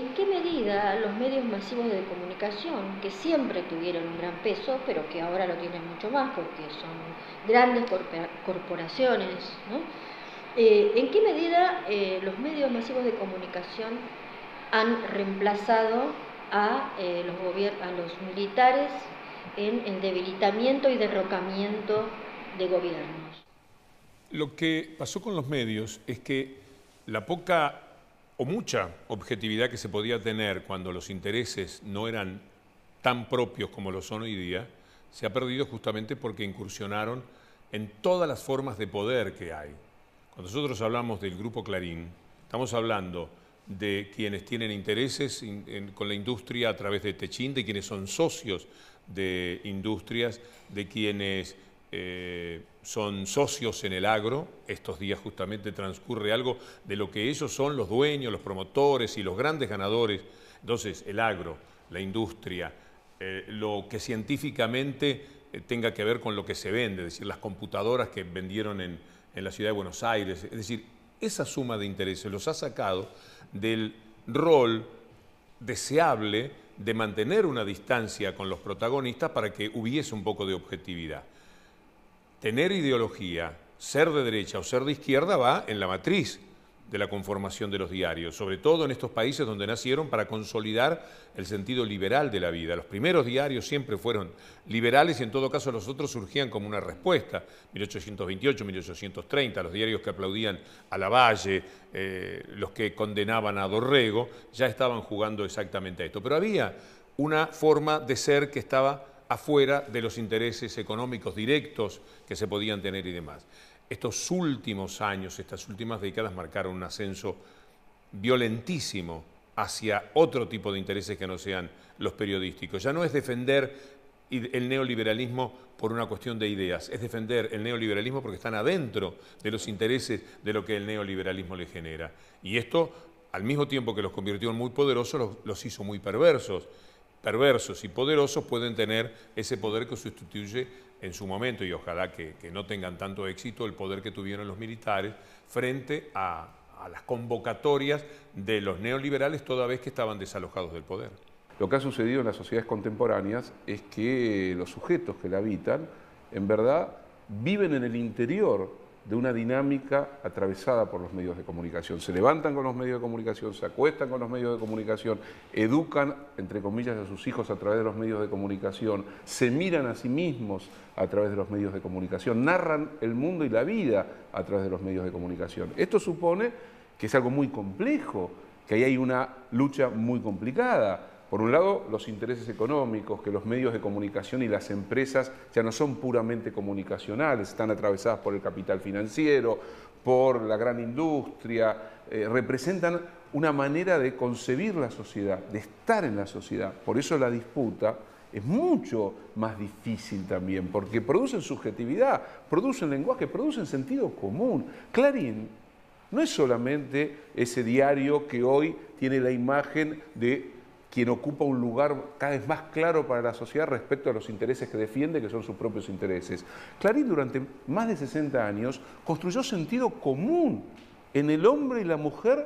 ¿En qué medida los medios masivos de comunicación, que siempre tuvieron un gran peso, pero que ahora lo tienen mucho más porque son grandes corporaciones, ¿no? ¿En qué medida los medios masivos de comunicación han reemplazado a los militares en el debilitamiento y derrocamiento de gobiernos? Lo que pasó con los medios es que la poca o mucha objetividad que se podía tener cuando los intereses no eran tan propios como lo son hoy día, se ha perdido justamente porque incursionaron en todas las formas de poder que hay. Cuando nosotros hablamos del Grupo Clarín, estamos hablando de quienes tienen intereses con la industria a través de Techint, de quienes son socios de industrias, de quienes son socios en el agro. Estos días justamente transcurre algo de lo que ellos son los dueños, los promotores y los grandes ganadores. Entonces, el agro, la industria, lo que científicamente tenga que ver con lo que se vende, es decir, las computadoras que vendieron en la ciudad de Buenos Aires. Es decir, esa suma de intereses los ha sacado del rol deseable de mantener una distancia con los protagonistas para que hubiese un poco de objetividad. Tener ideología, ser de derecha o ser de izquierda va en la matriz de la conformación de los diarios, sobre todo en estos países donde nacieron para consolidar el sentido liberal de la vida. Los primeros diarios siempre fueron liberales y en todo caso los otros surgían como una respuesta. 1828, 1830, los diarios que aplaudían a Lavalle, los que condenaban a Dorrego, ya estaban jugando exactamente a esto. Pero había una forma de ser que estaba afuera de los intereses económicos directos que se podían tener y demás. Estos últimos años, estas últimas décadas marcaron un ascenso violentísimo hacia otro tipo de intereses que no sean los periodísticos. Ya no es defender el neoliberalismo por una cuestión de ideas, es defender el neoliberalismo porque están adentro de los intereses de lo que el neoliberalismo le genera. Y esto, al mismo tiempo que los convirtió en muy poderosos, los hizo muy perversos. Perversos y poderosos pueden tener ese poder que sustituye en su momento, y ojalá que no tengan tanto éxito, el poder que tuvieron los militares frente a las convocatorias de los neoliberales toda vez que estaban desalojados del poder. Lo que ha sucedido en las sociedades contemporáneas es que los sujetos que la habitan, en verdad, viven en el interior de una dinámica atravesada por los medios de comunicación. Se levantan con los medios de comunicación, se acuestan con los medios de comunicación, educan, entre comillas, a sus hijos a través de los medios de comunicación, se miran a sí mismos a través de los medios de comunicación, narran el mundo y la vida a través de los medios de comunicación. Esto supone que es algo muy complejo, que ahí hay una lucha muy complicada. Por un lado, los intereses económicos, que los medios de comunicación y las empresas ya no son puramente comunicacionales, están atravesadas por el capital financiero, por la gran industria, representan una manera de concebir la sociedad, de estar en la sociedad. Por eso la disputa es mucho más difícil también, porque producen subjetividad, producen lenguaje, producen sentido común. Clarín no es solamente ese diario que hoy tiene la imagen de quien ocupa un lugar cada vez más claro para la sociedad respecto a los intereses que defiende, que son sus propios intereses. Clarín durante más de 60 años construyó sentido común en el hombre y la mujer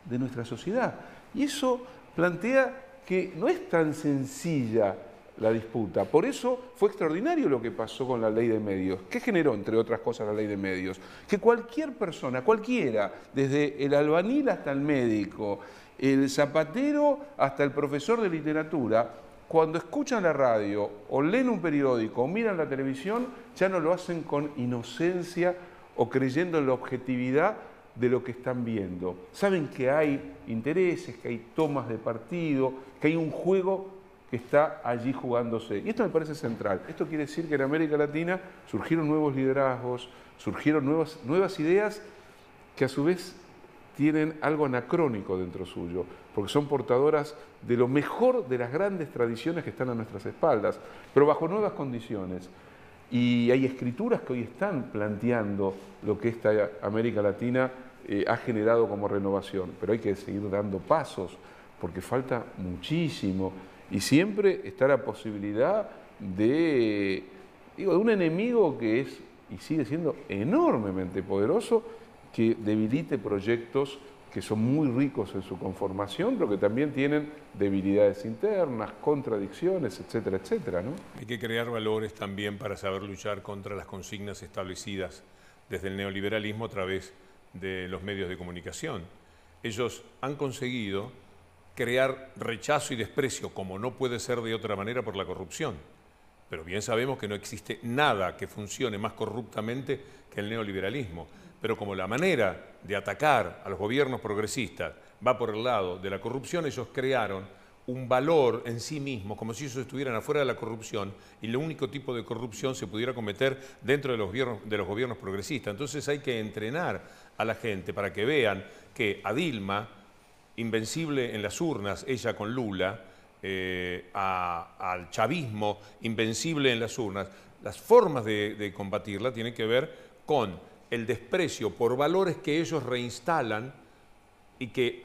de nuestra sociedad. Y eso plantea que no es tan sencilla la disputa. Por eso fue extraordinario lo que pasó con la ley de medios. ¿Qué generó, entre otras cosas, la ley de medios? Que cualquier persona, cualquiera, desde el albañil hasta el médico, el zapatero hasta el profesor de literatura, cuando escuchan la radio o leen un periódico o miran la televisión, ya no lo hacen con inocencia o creyendo en la objetividad de lo que están viendo. Saben que hay intereses, que hay tomas de partido, que hay un juego que está allí jugándose. Y esto me parece central. Esto quiere decir que en América Latina surgieron nuevos liderazgos, surgieron nuevas ideas que a su vez tienen algo anacrónico dentro suyo, porque son portadoras de lo mejor de las grandes tradiciones que están a nuestras espaldas, pero bajo nuevas condiciones. Y hay escrituras que hoy están planteando lo que esta América Latina ha generado como renovación, pero hay que seguir dando pasos, porque falta muchísimo, y siempre está la posibilidad de un enemigo que es y sigue siendo enormemente poderoso, que debilite proyectos que son muy ricos en su conformación, pero que también tienen debilidades internas, contradicciones, etcétera, etcétera, ¿no? Hay que crear valores también para saber luchar contra las consignas establecidas desde el neoliberalismo a través de los medios de comunicación. Ellos han conseguido crear rechazo y desprecio, como no puede ser de otra manera, por la corrupción. Pero bien sabemos que no existe nada que funcione más corruptamente que el neoliberalismo. Pero como la manera de atacar a los gobiernos progresistas va por el lado de la corrupción, ellos crearon un valor en sí mismos, como si ellos estuvieran afuera de la corrupción y el único tipo de corrupción se pudiera cometer dentro de los gobiernos progresistas. Entonces hay que entrenar a la gente para que vean que a Dilma, invencible en las urnas, ella con Lula, al chavismo, invencible en las urnas, las formas de combatirla tienen que ver con el desprecio por valores que ellos reinstalan y que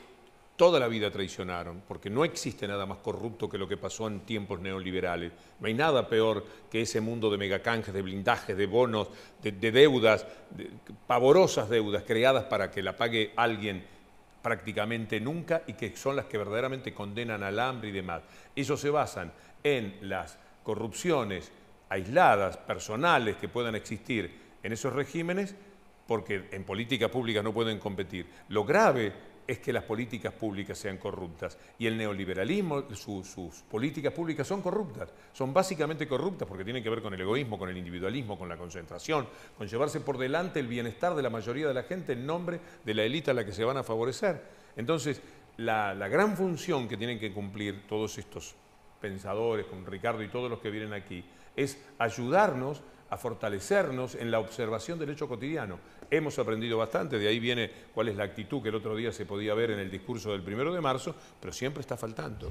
toda la vida traicionaron, porque no existe nada más corrupto que lo que pasó en tiempos neoliberales. No hay nada peor que ese mundo de megacanjes, de blindajes, de bonos, de deudas, de pavorosas deudas creadas para que la pague alguien prácticamente nunca y que son las que verdaderamente condenan al hambre y demás. Ellos se basan en las corrupciones aisladas, personales, que puedan existir en esos regímenes, porque en políticas públicas no pueden competir. Lo grave es que las políticas públicas sean corruptas y el neoliberalismo, sus políticas públicas son corruptas, son básicamente corruptas porque tienen que ver con el egoísmo, con el individualismo, con la concentración, con llevarse por delante el bienestar de la mayoría de la gente en nombre de la élite a la que se van a favorecer. Entonces, la gran función que tienen que cumplir todos estos pensadores, con Ricardo y todos los que vienen aquí, es ayudarnos a fortalecernos en la observación del hecho cotidiano. Hemos aprendido bastante, de ahí viene cuál es la actitud que el otro día se podía ver en el discurso del 1 de marzo, pero siempre está faltando.